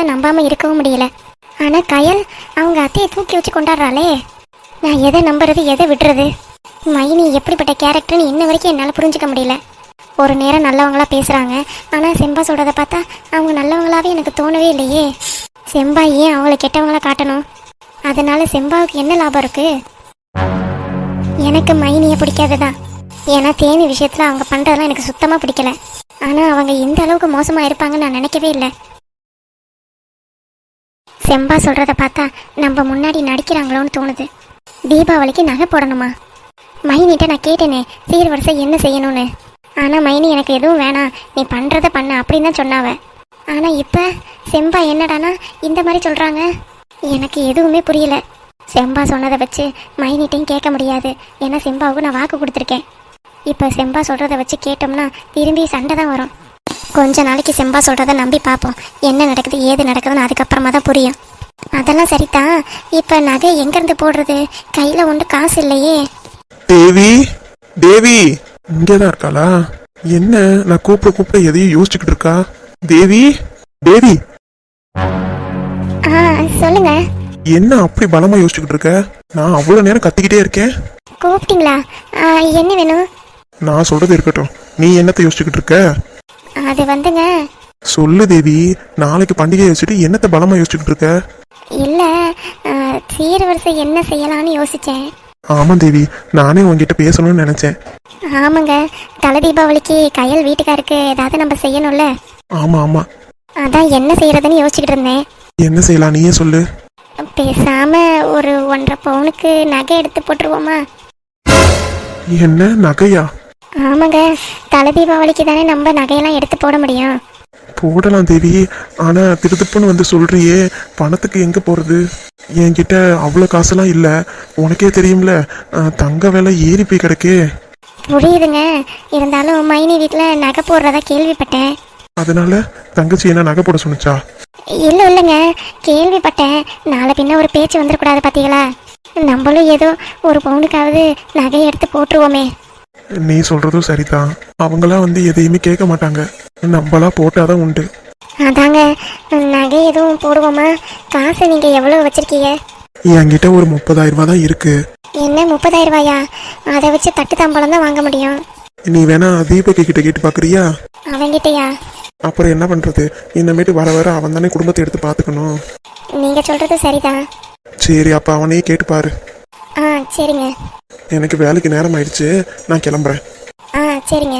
என்னால் நம்பாமல் இருக்கவும் முடியல. ஆனால் கயல் அவங்க அத்தையை தூக்கி வச்சு கொண்டாடுறாளே, நான் எதை நம்புறது எதை விடுறது? மைனி எப்படிப்பட்ட கேரக்டர்னு இன்ன வரைக்கும் என்னால் புரிஞ்சுக்க முடியல. ஒரு நேரம் நல்லவங்களா பேசுகிறாங்க, ஆனால் செம்பா சொல்கிறத பார்த்தா அவங்க நல்லவங்களாவே எனக்கு தோணவே இல்லையே. செம்பா ஏன் அவங்கள கெட்டவங்களா காட்டணும்? அதனால செம்பாவுக்கு என்ன லாபம் இருக்கு? எனக்கு மைனியை பிடிக்காதுதான். ஏன்னா தேனி விஷயத்தில் அவங்க பண்ணுறதெல்லாம் எனக்கு சுத்தமாக பிடிக்கல. ஆனால் அவங்க இந்த அளவுக்கு மோசமாக இருப்பாங்கன்னு நான் நினைக்கவே இல்லை. செம்பா சொல்கிறத பார்த்தா நம்ம முன்னாடி நடிக்கிறாங்களோன்னு தோணுது. தீபாவளிக்கு நகை போடணுமா? மைனிட்ட நான் கேட்டேனே சீர்வரிசை என்ன செய்யணும்னு. ஆனால் மைனி எனக்கு எதுவும் வேணாம், நீ பண்ணுறத பண்ண அப்படின்னு தான் சொன்னாவ. ஆனால் இப்போ செம்பா என்னடானா இந்த மாதிரி சொல்கிறாங்க. எனக்கு எதுவுமே புரியல. செம்பா சொன்னதை வச்சு மைனிட்டையும் கேட்க முடியாது, ஏன்னா செம்பாவுக்கு நான் வாக்கு கொடுத்துருக்கேன். இப்போ செம்பா சொல்கிறத வச்சு கேட்டோம்னா திரும்பி சண்டை தான் வரும். கொஞ்ச நாளைக்கு செம்பா சொல்கிறத நம்பி பார்ப்போம். என்ன நடக்குது ஏது நடக்குதுன்னு அதுக்கப்புறமா தான் புரியும். அதெல்லாம் சரிதான். இப்போ நகை எங்கேருந்து போடுறது? கையில் ஒன்று காசு இல்லையே. தேவி, தேவி இங்கேதான் இருக்காளா? என்ன நான் கூப்பிட எதையும் யோசிச்சுக்கிட்டு இருக்கா? தேவி, தேவி. சொல்லுங்க. என்ன அப்படி பலமா யோசிச்சுக்கிட்டு இருக்க? நான் அவ்வளவு நேரம் கத்திக்கிட்டே இருக்கேன். கூப்பிட்டீங்களா? என்ன வேணும்? நான் சொல்றது இருக்கட்டும், நீ என்னத்தை யோசிச்சுக்கிட்டு இருக்க? அது வந்துங்க. சொல்லு தேவி, நாளைக்கு பண்டிகை வச்சுட்டு என்னத்தை பலமா யோசிச்சுக்கிட்டு இருக்க? இல்ல, சீர்வரிசை என்ன செய்யலாம்னு யோசிச்சேன். ஆமா தேவி, நானே உங்ககிட்ட பேசணும்னு நினைச்சேன். ஆமாங்க, தலை தீபாவளிக்கு கயல் வீட்டுக்காருக்கு ஏதாவது நம்ம செய்யணும்ல. ஆமா ஆமா, அதான் என்ன செய்யறதுன்னு யோசிச்சுக்கிட்டு இருந்தேன். என்ன செய்யலாம் நீயே சொல்லு. பேசாம ஒரு 1.5 பவுனுக்கு நகை எடுத்து போட்டுருவோமா? என்ன நகையா? ஆமாங்க, தலை தீபாவளிக்கு தானே நம்ம நகையெல்லாம் எடுத்து போட முடியும். போடலாம் தேவி, ஆனா திருத்துப்புன்னு வந்து சொல்றியே, பணத்துக்கு எங்க போறது? என்கிட்ட அவ்வளோ காசெல்லாம் இல்லை, உனக்கே தெரியும்ல, தங்க விலை ஏறி போய் கிடக்கே. புரியுதுங்க, இருந்தாலும் மைனி வீட்டில் நகை போடுறதா கேள்விப்பட்டேன். அதனால தங்கச்சி என்ன நகை போட சொன்னிச்சா? இல்லைங்க, கேள்விப்பட்டேன். நாளை பின்ன ஒரு பேச்சு வந்துடக்கூடாது பார்த்தீங்களா? நம்மளும் ஏதோ 1 பவுனுக்காவது நகையை எடுத்து போட்டுருவோமே. நீ சொல்றதும் சரிதான், அவங்களாம் வந்து எதையுமே கேட்க மாட்டாங்க, நம்மளா போட்டாதான் உண்டு. அதாங்க, நகை எதுவும் போடுவோமா? காசு நீங்க எவ்வளவு வச்சிருக்கீங்க? என்கிட்ட ஒரு 30,000 ரூபாய் தான் இருக்கு. என்ன 30,000 ரூபாயா? அதை வச்சு தட்டு தாம்பலம் தான் வாங்க முடியும். நீ வேணா தீபக்கு கிட்ட கேட்டு பாக்குறியா? அவங்கிட்டயா? அப்புறம் என்ன பண்றது, இனிமேட்டு வர வர அவன் தானே குடும்பத்தை எடுத்து பாத்துக்கணும். நீங்க சொல்றது சரிதான். சரி, அப்ப அவனையே கேட்டு பாரு. சரிங்க. எனக்கு வேலைக்கு நேரம் ஆயிடுச்சு, நான் கிளம்புறேன். சரிங்க.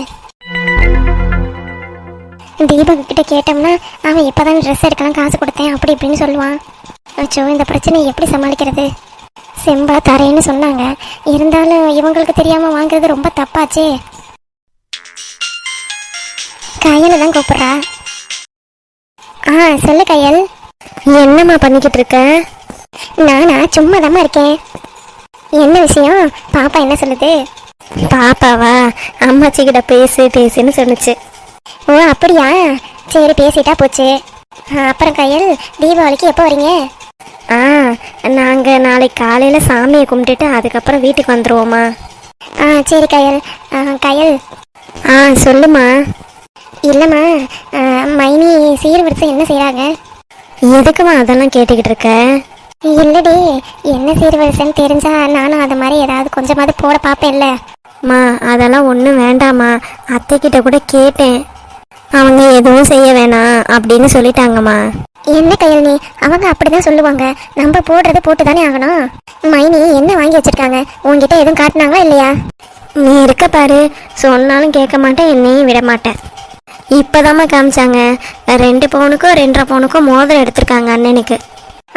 தீபக் கிட்ட கேட்டோம்னா அவன் இப்பதான் ட்ரெஸ் எடுக்கலாம் காசு கொடுத்தேன் அப்படி இப்படின்னு சொல்லுவான். அச்சோ, இந்த பிரச்சனையை எப்படி சமாளிக்கிறது? செம்பா தரேன்னு சொன்னாங்க, இருந்தாலும் இவங்களுக்கு தெரியாம வாங்குறது ரொம்ப தப்பாச்சே. கயலை தான் கூப்பிடுறா. சொல்லு கயல். என்னம்மா பண்ணிக்கிட்டு இருக்க? நானா சும்மா தாம்மா இருக்கேன். என்ன விஷயம்? பாப்பா என்ன சொல்லுது? பாப்பாவா? அம்மாச்சி கிட்ட பேசுன்னு சொன்னுச்சு. ஓ அப்படியா, சரி பேசிட்டா போச்சு. அப்புறம் கயல், தீபாவளிக்கு எப்போ வரீங்க? நாங்கள் நாளைக்கு காலையில் சாமியை கும்பிட்டுட்டு அதுக்கப்புறம் வீட்டுக்கு வந்துடுவோம்மா. சரி கயல். கயல். சொல்லுமா. இல்லைம்மா, மைனி சீர்வரிசை என்ன செய்கிறாங்க? எதுக்குமா அதெல்லாம் கேட்டுக்கிட்டு இருக்க? இல்லடி, என்ன சீர்வரிசைன்னு தெரிஞ்சா நானும் அது மாதிரி ஏதாவது கொஞ்சமாவது போட பார்ப்பேன்ல. அதெல்லாம் ஒன்றும் வேண்டாம்மா, அத்தைக்கிட்ட கூட கேட்டேன், அவங்க எதுவும் செய்ய வேணாம் அப்படின்னு சொல்லிட்டாங்கம்மா. என்ன கையில் நீ, அவங்க அப்படிதான் சொல்லுவாங்க, நம்ம போடுறது போட்டு தானே ஆகணும். மைனி என்ன வாங்கி வச்சிருக்காங்க, உங்ககிட்ட எதுவும் காட்டினாங்களா இல்லையா? நீ இருக்க பாரு, சொன்னாலும் கேட்க மாட்டேன், என்னையும் விட மாட்டேன். இப்போதாம்மா காமிச்சாங்க, 2 பவுனுக்கும் 2.5 பவுனுக்கும் மோதிரம் எடுத்திருக்காங்க அண்ணனுக்கு.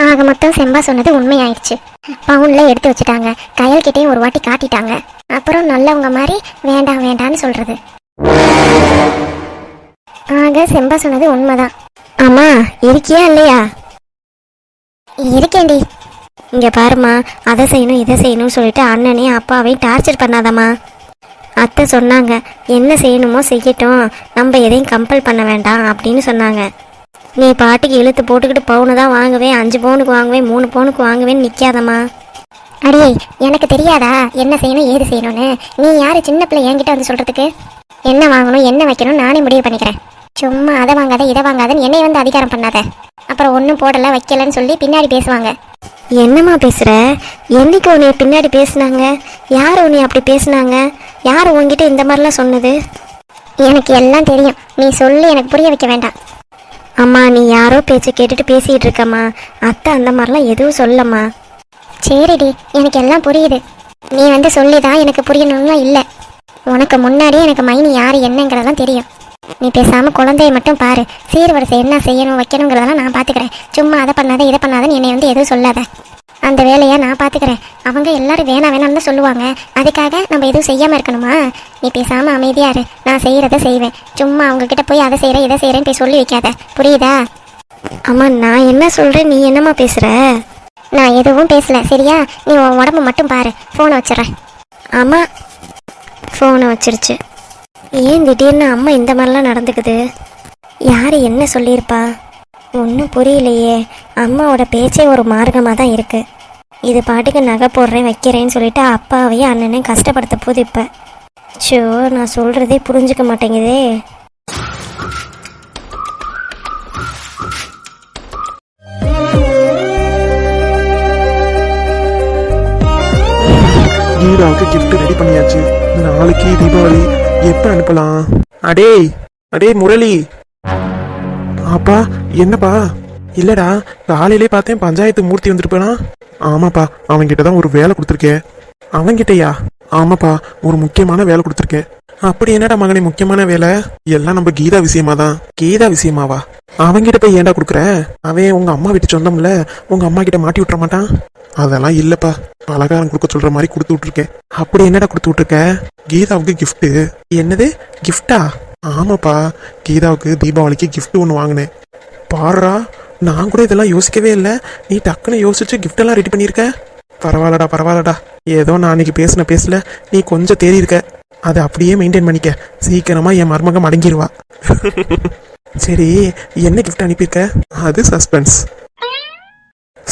ஆக மொத்தம் செம்பா சொன்னது உண்மையாயிடுச்சு. பவுன்ல எடுத்து வச்சுட்டாங்க, கையல்கிட்டையும் ஒரு வாட்டி காட்டிட்டாங்க. அப்புறம் நல்லவங்க மாதிரி வேண்டாம் வேண்டான்னு சொல்றது. ஆக செம்பா சொன்னது உண்மைதான். அம்மா இருக்கியா இல்லையா? இருக்கேண்டி. இங்க பாருமா, அதை செய்யணும் இதை செய்யணும்னு சொல்லிட்டு அண்ணனையும் அப்பாவையும் டார்ச்சர் பண்ணாதம்மா. அத்தை சொன்னாங்க, என்ன செய்யணுமோ செய்யட்டும், நம்ம எதையும் கம்பல் பண்ண வேண்டாம் அப்படின்னு சொன்னாங்க. நீ பாட்டுக்கு இழுத்து போட்டுக்கிட்டு பவுனு தான் வாங்குவேன், 5 பவுனுக்கு வாங்குவேன், 3 பவுனுக்கு வாங்குவேன்னு நிற்காதம்மா. அடியே, எனக்கு தெரியாதா என்ன செய்யணும் ஏது செய்யணும்னு? நீ யாரு சின்ன பிள்ளை என்கிட்ட வந்து சொல்கிறதுக்கு? என்ன வாங்கணும் என்ன வைக்கணும் நானே முடிவு பண்ணிக்கிறேன். சும்மா அதை வாங்காத இதை வாங்காதன்னு என்னை வந்து அதிகாரம் பண்ணாத. அப்புறம் ஒன்றும் போடலை வைக்கலன்னு சொல்லி பின்னாடி பேசுவாங்க. என்னம்மா பேசுகிற? என்னைக்கு உன்னை பின்னாடி பேசுனாங்க? யார் உன்னை அப்படி பேசுனாங்க? யார் உன்கிட்ட இந்த மாதிரிலாம் சொன்னது? எனக்கு எல்லாம் தெரியும், நீ சொல்லி எனக்கு புரிய வைக்க வேண்டாம். அம்மா நீ யாரோ பேச்சை கேட்டுட்டு பேசிகிட்டு இருக்கம்மா. அத்தை அந்த மாதிரிலாம் எதுவும் சொல்லம்மா. சரிடி, எனக்கு எல்லாம் புரியுது. நீ வந்து சொல்லி தான் எனக்கு புரியணும்லாம் இல்லை. உனக்கு முன்னாடியே எனக்கு மைனி யார் என்னங்கிறதெல்லாம் தெரியும். நீ பேசாமல் குழந்தைய மட்டும் பாரு. சீர்வரிசை என்ன செய்யணும் வைக்கணுங்கிறதெல்லாம் நான் பார்த்துக்கிறேன். சும்மா அதை பண்ணாத இதை பண்ணாதன்னு என்னை வந்து எதுவும் சொல்லாத. அந்த வேலையை நான் பார்த்துக்கிறேன். அவங்க எல்லாரும் வேணாம்னு தான் சொல்லுவாங்க. அதுக்காக நம்ம எதுவும் செய்யாமல் இருக்கணுமா? நீ பேசாமல் அமைதியாக இரு. நான் செய்கிறத செய்வேன். சும்மா அவங்கக்கிட்ட போய் அதை செய்கிறேன் இதை செய்கிறேன்னு போய் சொல்லி வைக்காத, புரியுதா? அம்மா நான் என்ன சொல்கிறேன், நீ என்னம்மா பேசுகிற? நான் எதுவும் பேசலை சரியா? நீ உன் உடம்பு மட்டும் பாரு. ஃபோனை வச்சிடறேன். அம்மா ஃபோனை வச்சிருச்சு. ஏன் திடீர்னு அம்மா இந்த மாதிரிலாம் நடந்துக்குது? யார் என்ன சொல்லியிருப்பா? ஒன்றும் புரியலையே. அம்மாவோட பேச்சே ஒரு மார்க்கமாக தான் இருக்குது. இது பாட்டுக்கு நகை போடுறேன் வைக்கிறேன்னு சொல்லிட்டு அப்பாவையும் அண்ணனையும் கஷ்டப்படுத்த போது இப்போ. ஷோ நான் சொல்கிறதே புரிஞ்சுக்க மாட்டேங்குதே. கீதாவுக்கு கிஃப்ட் ரெடி பண்ணியாச்சு. நாளைக்கு தீபாவளி, எப்ப அனுப்பலாம்? அடே அடே முரளி. அப்பா என்னப்பா? இல்லடா காலையிலே பார்த்தேன் பஞ்சாயத்து மூர்த்தி வந்துட்டு போனா. ஆமாப்பா அவன்கிட்ட தான் ஒரு வேலை கொடுத்துருக்கேன். அவன்கிட்டயா? ஆமாப்பா ஒரு முக்கியமான வேலை கொடுத்துருக்கேன். அப்படி என்னடா மகனே முக்கியமான வேலை? எல்லாம் நம்ம கீதா விஷயமா தான். கீதா விஷயமாவா? அவன்கிட்ட போய் ஏன்டா கொடுக்குற? அவன் உங்க அம்மா வீட்டு சொந்தம்ல, உங்க அம்மா கிட்ட மாட்டி விட்டுற மாட்டான்? அதெல்லாம் இல்லப்பா, பலகாரம் கொடுக்க சொல்ற மாதிரி கொடுத்து விட்டுருக்கேன். அப்படி என்னடா கொடுத்து விட்டுருக்க? கீதாவுக்கு கிஃப்ட். என்னது கிஃப்டா? ஆமாப்பா கீதாவுக்கு தீபாவளிக்கு கிஃப்ட் ஒன்று வாங்கினேன். பாடுறா, நான் கூட இதெல்லாம் யோசிக்கவே இல்லை. நீ டக்குன்னு யோசிச்சு கிஃப்ட் எல்லாம் ரெடி பண்ணியிருக்க. பரவாயில்லடா பரவாயில்லடா. ஏதோ நான் அன்னைக்கு பேசல நீ கொஞ்சம் தேறி இருக்க. அதை அப்படியே மெயின்டைன் பண்ணிக்க. சீக்கிரமா என் மருமகம் அடங்கிடுவா. சரி என்ன கிஃப்ட் அனுப்பியிருக்க? அது சஸ்பென்ஸ்.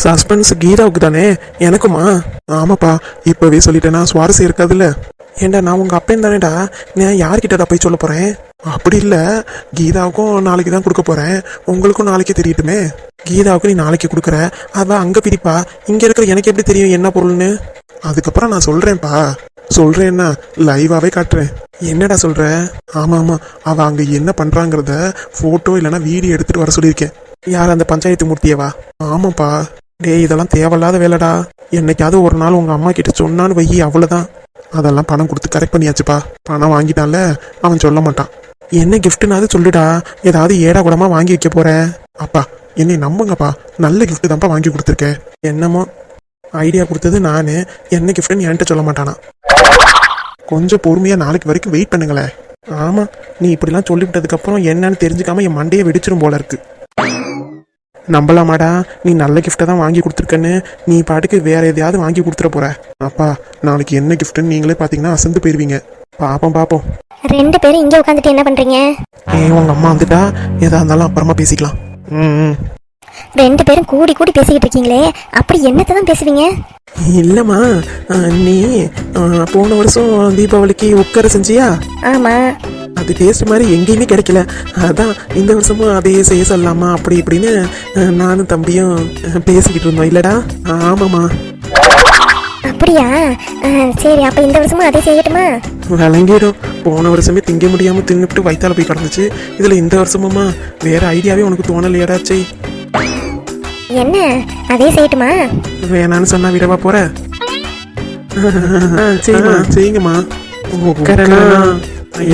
சஸ்பென்ஸ் கீதாவுக்கு தானே? எனக்குமா? ஆமாப்பா இப்பவே சொல்லிட்டேன்னா சுவாரஸ்யம் இருக்காதுல்ல. ஏண்டா நான் உங்க அப்பன் தானேடா, நான் யார்கிட்டடா போய் சொல்ல போறேன்? அப்படி இல்லை, கீதாவுக்கும் நாளைக்கு தான் கொடுக்க போறேன். உங்களுக்கும் நாளைக்கு தெரியட்டுமே. கீதாவுக்கு நீ நாளைக்கு கொடுக்குற, அவள் அங்கே பிரிப்பா. இங்கே இருக்கிற எனக்கு எப்படி தெரியும் என்ன பொருள்னு? அதுக்கப்புறம் நான் சொல்றேன்ப்பா. சொல்றேன்னா லைவாவே காட்டுறேன். என்னடா சொல்ற? ஆமா ஆமா, அவ அங்க என்ன பண்றாங்கிறத போட்டோ இல்லைன்னா வீடியோ எடுத்துட்டு வர சொல்லியிருக்கேன். யார் அந்த பஞ்சாயத்து மூர்த்தியவா? ஆமாப்பா. டேய் இதெல்லாம் தேவையில்லாத வேலைடா. என்னைக்காவது ஒரு நாள் உங்க அம்மா கிட்ட சொன்னான்னு வை, அவ்வளவுதான். அதெல்லாம் பணம் கொடுத்து கரெக்ட் பண்ணியாச்சுப்பா. பணம் வாங்கிட்டான்ல, அவன் சொல்ல மாட்டான். என்ன கிஃப்ட்னாவது சொல்லுடா. ஏதாவது ஏடா கூடமா வாங்கி வைக்க போறேன். அப்பா என்னை நம்புங்கப்பா, நல்ல கிஃப்ட் தான்ப்பா வாங்கி கொடுத்துருக்கேன். என்னமோ ஐடியா கொடுத்தது நானு, என்ன கிஃப்ட்னு என்கிட்ட சொல்ல மாட்டானா? கொஞ்சம் பொறுமையா நாளைக்கு வரைக்கும் வெயிட் பண்ணுங்களேன். ஆமா நீ இப்படிலாம் சொல்லிவிட்டதுக்கு அப்புறம் என்னன்னு தெரிஞ்சுக்காம என் மண்டையை வெடிச்சிரும் போல இருக்கு. நம்பலாமாடா நீ நல்ல கிஃப்டை தான் வாங்கி கொடுத்துருக்கன்னு நீ பாட்டுக்கு வேற எதையாவது வாங்கி கொடுத்துட போற? அப்பா நாளைக்கு என்ன கிஃப்ட்னு நீங்களே பாத்தீங்கன்னா அசந்து போயிருவீங்க. பாப்போம் பாப்போம். ரெண்டு பேரும் இங்கே உட்காந்துட்டு என்ன பண்றீங்க? உங்க அம்மா வந்துட்டா எதா இருந்தாலும் அப்புறமா பேசிக்கலாம். ரெண்டு பேரும் கூடி கூடி பேசிக்கிட்டு இருக்கீங்களே, அப்படி என்னத்தை தான் பேசுவீங்க? இல்லம்மா, நீ போன வருஷம் தீபாவளிக்கு உட்கார செஞ்சியா? ஆமா. அது டேஸ்ட் மாதிரி எங்கேயுமே கிடைக்கல. அதான் இந்த வருஷமும் அதையே செய்ய சொல்லலாமா அப்படி இப்படின்னு நானும் தம்பியும் பேசிக்கிட்டு இருந்தோம். இல்லடா? ஆமாம்மா. அப்படியா? சரி அப்ப இந்த வருஷமும் அதே செய்யட்டுமா? விளங்கிடும். போன வருஷமே திங்க முடியாம தின்னுட்டு வயித்தால போய் கிடந்துச்சு. இதுல இந்த வருஷமுமா வேற ஐடியாவே உனக்கு தோணலையாடாச்சே? என்ன அதே செய்யட்டுமா? வேணான்னு சொன்னா விடவா போற? சரிம்மா செய்யுங்கம்மா.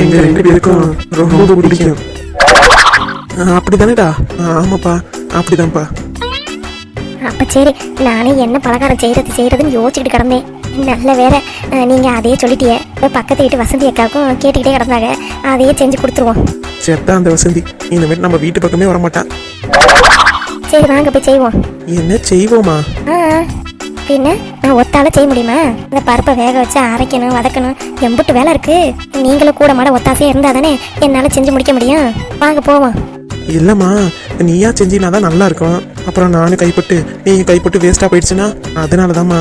எங்க ரெண்டு பேருக்கும் ரொம்ப பிடிக்கும். அப்படிதானேடா? ஆமாப்பா அப்படிதான்ப்பா. அப்ப சரி, நானே என்ன பலகாரம் செய்யறதுன்னு யோசிச்சுக்கிட்டு கிடந்தேன். நல்ல வேற நீங்க அதையே சொல்லிட்டியே. பக்கத்து வீட்டு வசந்தி அக்காவுக்கும் கேட்டுக்கிட்டே கிடந்தாங்க. அதையே செஞ்சு கொடுத்துருவோம். செத்தா அந்த வசந்தி இனிமேட்டு நம்ம வீட்டு பக்கமே வரமாட்டா. சரி வாங்க போய் செய்வோம். என்ன செய்வோமா? பின்ன நான் ஒத்தால செய்ய முடியுமா? இந்த பருப்பை வேக வச்சு அரைக்கணும் வதக்கணும், எம்புட்டு வேலை இருக்கு. நீங்களும் கூட மாட ஒத்தாசையா இருந்தா தானே என்னால செஞ்சு முடிக்க முடியும். வாங்க போவோம். இல்லம்மா நீயா செஞ்சினா தான் நல்லா இருக்கும். அப்புறம் நானும் கைப்பட்டு நீங்க கைப்பட்டு வேஸ்டா போயிடுச்சுன்னா அதனாலதாம்மா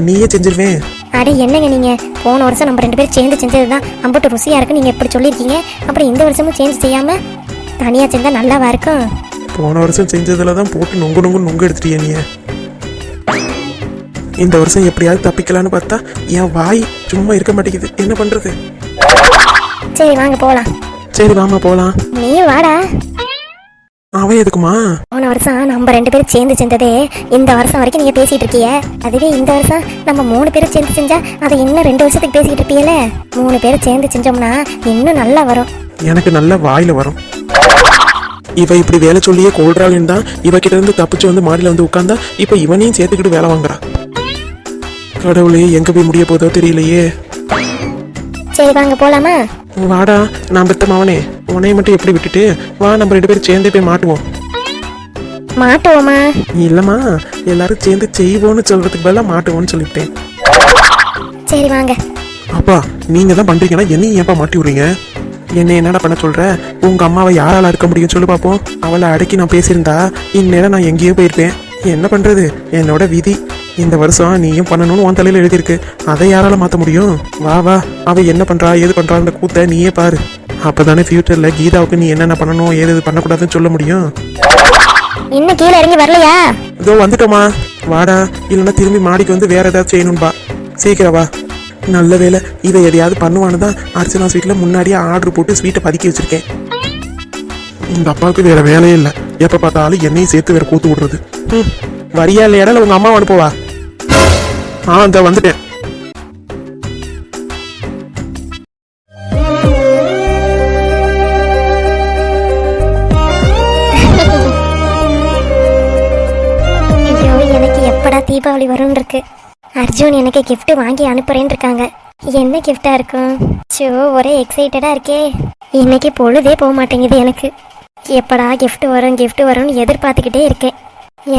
நீயே செஞ்சிருவேன். அடே என்னங்க நீங்க, போன வருஷம் நம்ம ரெண்டு பேரும் சேர்ந்து செஞ்சதுதான் அம்புட்டு ருசியா இருக்கு நீங்க எப்படி சொல்லியிருக்கீங்க. அப்புறம் இந்த வருஷமும் சேஞ்ச் செய்யாம தனியா செஞ்சா நல்லாவா இருக்கும்? போன வருஷம் செஞ்சதுல தான் போட்டு நொங்கு எடுத்துட்டியே நீ. இந்த வருஷம் எப்படியாவது தப்பிக்கலான்னு பார்த்தா என் வாய் சும்மா இருக்க மாட்டேங்குது. என்ன பண்றது? சரி வாங்க போலாம். சரி வாமா போலாம். நீ வாடா. அவன் எதுக்குமா? போன வருஷம் நம்ம 2 பேரும் சேர்ந்து செஞ்சதே இந்த வருஷம் வரைக்கும் நீங்க பேசிட்டு இருக்கிய. அதுவே இந்த வருஷம் நம்ம 3 பேரும் சேர்ந்து செஞ்சா அதை இன்னும் 2 வருஷத்துக்கு பேசிக்கிட்டு இருப்பீல. 3 பேரும் சேர்ந்து செஞ்சோம்னா இன்னும் நல்லா வரும். எனக்கு நல்ல வாயில வரும். இவ இப்படி வேலை சொல்லியே கோல்றாளின்னு தான் இவ கிட்ட இருந்து தப்பிச்சு வந்து மாடியில வந்து உட்கார்ந்தா இப்ப இவனையும் சேர்த்துக்கிட்டு வேலை வாங்குறா. கடவுளே, எங்க போய் முடிய போதோ தெரியலையே. சரி வாங்க போலாமா? வாடா, நான் பெத்த மவனே, உன்னைய மட்டும் எப்படி விட்டுட்டு வா, நம்ம 2 பேரும் சேர்ந்தே போய் மாட்டுவோம். மாட்டுவோமா? இல்லம்மா, எல்லாரும் சேர்ந்து செய்வோன்னு சொல்றதுக்கு பதிலா மாட்டுவோன்னு சொல்லிட்டேன். சரி வாங்க. அப்பா, நீங்க தான் பண்றீங்கன்னா என்னையும் ஏன்பா மாட்டி விடுறீங்க? என்ன என்னடா பண்ண சொல்ற? உங்க அம்மாவை யாரால இருக்க முடியும் சொல்லு பாப்போம். அவளை அடக்கி நான் பேசியிருந்தா இந்நேரம் நான் எங்கேயோ போயிருப்பேன். என்ன பண்றது, என்னோட விதி. இந்த வருஷம் நீயும் பண்ணணும்னு உன் தலையில எழுதியிருக்கு. அதை யாரால மாத்த முடியும்? வா வா, அவ என்ன பண்றா ஏது பண்றான்ற கூத்த நீயே பாரு. அப்பதானே ஃபியூச்சர்ல கீதாவுக்கு நீ என்னென்ன பண்ணணும் ஏது பண்ணக்கூடாதுன்னு சொல்ல முடியும். இன்னும் கீழே இறங்கி வரலையா? இதோ வந்துட்டோமா. வாடா, இல்லைன்னா திரும்பி மாடிக்கு வந்து வேற ஏதாவது செய்யணும்பா. சீக்கிரம் வா. நல்ல வேலை, இதை எதையாவது பண்ணுவான்னு தான் அர்ச்சனா ஸ்வீட்ல முன்னாடியே ஆர்டர் போட்டு ஸ்வீட்டை பதுக்கி வச்சிருக்கேன். இந்த அப்பாவுக்கு வேற வேலையே இல்லை, எப்ப பார்த்தாலும் என்னையும் சேர்த்து வேற கூத்து விடுறது. வரியா இல்லையா? இல்ல உங்க அம்மா அனுப்புவா. இந்த வந்துட்டேன். ஐயோ, எனக்கு எப்படா தீபாவளி வரும்னு இருக்கு. அர்ஜுன் எனக்கு gift வாங்கி அனுப்புறேன்னு இருக்காங்க. என்ன கிஃப்டா இருக்கும்? ஷோ, ஒரே எக்ஸைட்டடா இருக்கே. இன்னைக்கு பொழுதே போக மாட்டேங்குது எனக்கு. எப்படா gift வரும்னு எதிர்பார்த்துக்கிட்டே இருக்கேன்.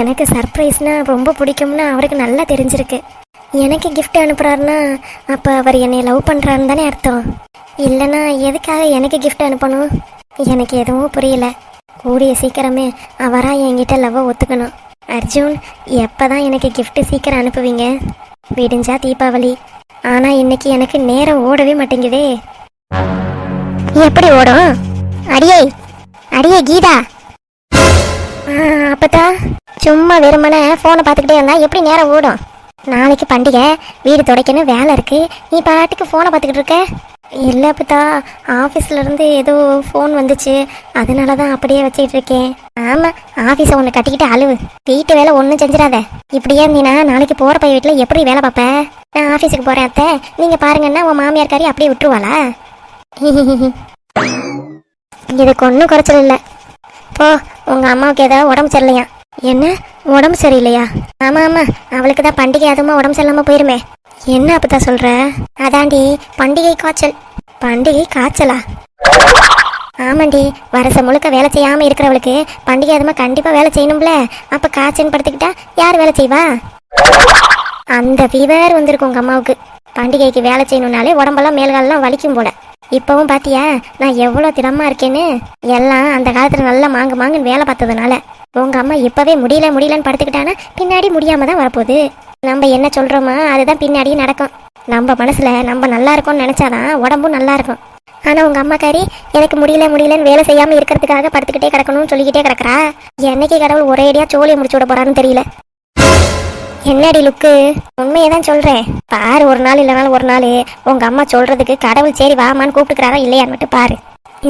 எனக்கு சர்ப்ரைஸ்னா ரொம்ப பிடிக்கும்னு அவருக்கு நல்லா தெரிஞ்சிருக்கு. எனக்கு gift அனுப்புறாருன்னா அப்போ அவர் என்னை லவ் பண்ணுறாருன்னு தானே அர்த்தம். இல்லைன்னா எதுக்காக எனக்கு gift அனுப்பணும்? எனக்கு எதுவும் புரியல. கூடிய சீக்கிரமே அவராக என்கிட்ட லவ்வை ஒத்துக்கணும். அர்ஜுன், எப்போ தான் எனக்கு gift சீக்கிரம் அனுப்புவீங்க? விடிஞ்சா தீபாவளி, ஆனால் இன்னைக்கு எனக்கு நேரம் ஓடவே மாட்டேங்குதே. எப்படி ஓடும்? அடியே அடியே கீதா. அப்பதா சும்மா வெறுமனே ஃபோனை பார்த்துக்கிட்டே இருந்தா எப்படி நேரம் ஓடும்? நாளைக்கு பண்டிகை, வீடு துடைக்கணும், வேலை இருக்கு. நீ பாட்டுக்கு ஃபோனை பார்த்துக்கிட்டு இருக்க. இல்லை அப்பதா, ஆஃபீஸ்லேருந்து ஏதோ ஃபோன் வந்துச்சு, அதனால தான் அப்படியே வச்சுக்கிட்டு இருக்கேன். ஆமாம், ஆஃபீஸை ஒன்று கட்டிக்கிட்டு அழுவு. வீட்டு வேலை ஒன்றும் செஞ்சிடாத. இப்படியே இருந்தீங்கன்னா நாளைக்கு போகிற பைய வீட்டில் எப்படி வேலை பார்ப்பேன்? நான் ஆஃபீஸுக்கு போகிறேன் அத்தை, நீங்கள் பாருங்கன்னா உன் மாமியார்காரி அப்படியே விட்டுருவாளா? இதுக்கு ஒன்றும் குறைச்சல் இல்லை. போ, உங்கள் அம்மாவுக்கு ஏதாவது உடம்பு சரியில்லையா? என்ன உடம்பு சரியில்லையா? ஆமாம், அவளுக்கு தான் பண்டிகை அதுமா உடம்பு சரியில்லாமல் போயிருமே. என்ன அப்பதான் சொல்கிற? அதாண்டி, பண்டிகை காய்ச்சல். பண்டிகை காய்ச்சலா? ஆமாண்டி, வருஷம் முழுக்க வேலை செய்யாமல் இருக்கிறவளுக்கு பண்டிகை அதுமா கண்டிப்பாக வேலை செய்யணும்ல. அப்போ காய்ச்சல் படுத்துக்கிட்டா யார் வேலை செய்வா? அந்த ஃபீவர் வந்திருக்கும் உங்கள் அம்மாவுக்கு. பண்டிகைக்கு வேலை செய்யணும்னாலே உடம்பெல்லாம் மேல்காலெல்லாம் வலிக்கும் போல. இப்பவும் பாத்தியா நான் எவ்வளோ திடமா இருக்கேன்னு? எல்லாம் அந்த காலத்துல நல்லா மாங்குன்னு வேலை பார்த்ததுனால. உங்க அம்மா இப்பவே முடியலன்னு படுத்துக்கிட்டானா பின்னாடி முடியாம தான் வரப்போகுது. நம்ம என்ன சொல்றோமோ அதுதான் பின்னாடியே நடக்கும். நம்ம மனசுல நம்ம நல்லா இருக்கோம்னு நினைச்சாதான் உடம்பும் நல்லா இருக்கும். ஆனா உங்க அம்மாக்காரி எனக்கு முடியலன்னு வேலை செய்யாம இருக்கிறதுக்காக படுத்துக்கிட்டே கிடக்கணும்னு சொல்லிக்கிட்டே கிடக்குறா. என்னைக்கு கடவுள் ஒரேடியா சோழியை முடிச்சு விட போறான்னு தெரியல. என்னடி லுக்கு? உண்மையை தான் சொல்றேன். பாரு, ஒரு நாள் இல்லைனாலும் ஒரு நாள் உங்க அம்மா சொல்றதுக்கு கடவுள் சரி வாமான்னு கூப்பிட்டுக்கிறாரா இல்லையான்னு மட்டும் பாரு.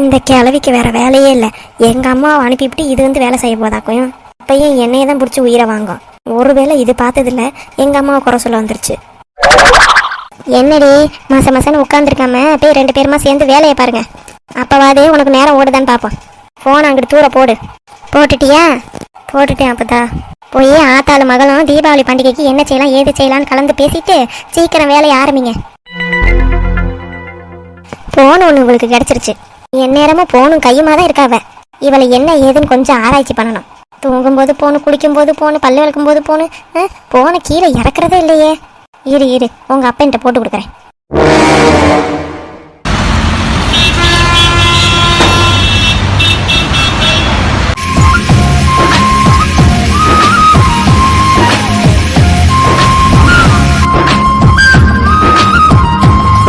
இந்த கிழவிக்கு வேற வேலையே இல்லை. எங்க அம்மாவை அனுப்பிவிட்டு இது வந்து வேலை செய்ய போதாக்கும். அப்பயும் என்னையே தான் பிடிச்சி உயிரை வாங்கும். ஒருவேளை இது பார்த்ததில்ல எங்க அம்மாவை குறை சொல்ல வந்துருச்சு. என்னடி மாசம் உட்காந்துருக்காம போய் 2 பேருமா சேர்ந்து வேலையை பாருங்க. அப்பவாதே உனக்கு நேரம் ஓடுதான்னு பார்ப்போம். போன் அங்கிட்டு தூர போடு. போட்டுட்டியா? போட்டுட்டேன். அப்பதா போய் ஆத்தாளு மகளும் தீபாவளி பண்டிகைக்கு என்ன செய்யலாம் ஏது செய்யலான்னு கலந்து பேசிட்டு சீக்கிரம் வேலையை ஆரம்பிங்க. போன் ஒன்று உங்களுக்கு கிடைச்சிருச்சு. எந்நேரமும் போனும் கையுமா தான் இருக்காவ. இவளை என்ன ஏதுன்னு கொஞ்சம் ஆராய்ச்சி பண்ணணும். தூங்கும்போது போனு, குளிக்கும்போது போனு, பல்லு விளக்கும்போது போனு. போனை கீழே இறக்குறதே இல்லையே. இரு உங்க அப்பன்ட்ட போட்டு கொடுக்குறேன்.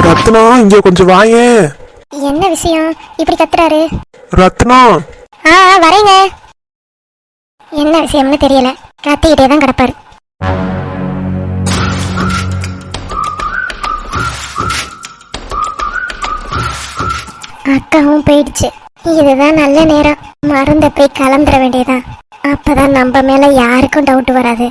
ரத்னா, இங்க கொஞ்சம் வாயே. என்ன விஷயம் இப்படி கத்துறாரு? ரத்னா, வரேங்க. என்ன விஷயம்னு தெரியல, கத்திக்கிட்டே தான் கிடப்பாரு. அக்காவும் போயிடுச்சு. இதுதான் நல்ல நேரம், மருந்த போய் கலந்துட வேண்டியதான். அப்பதான் நம்ம மேல யாருக்கும் டவுட் வராது.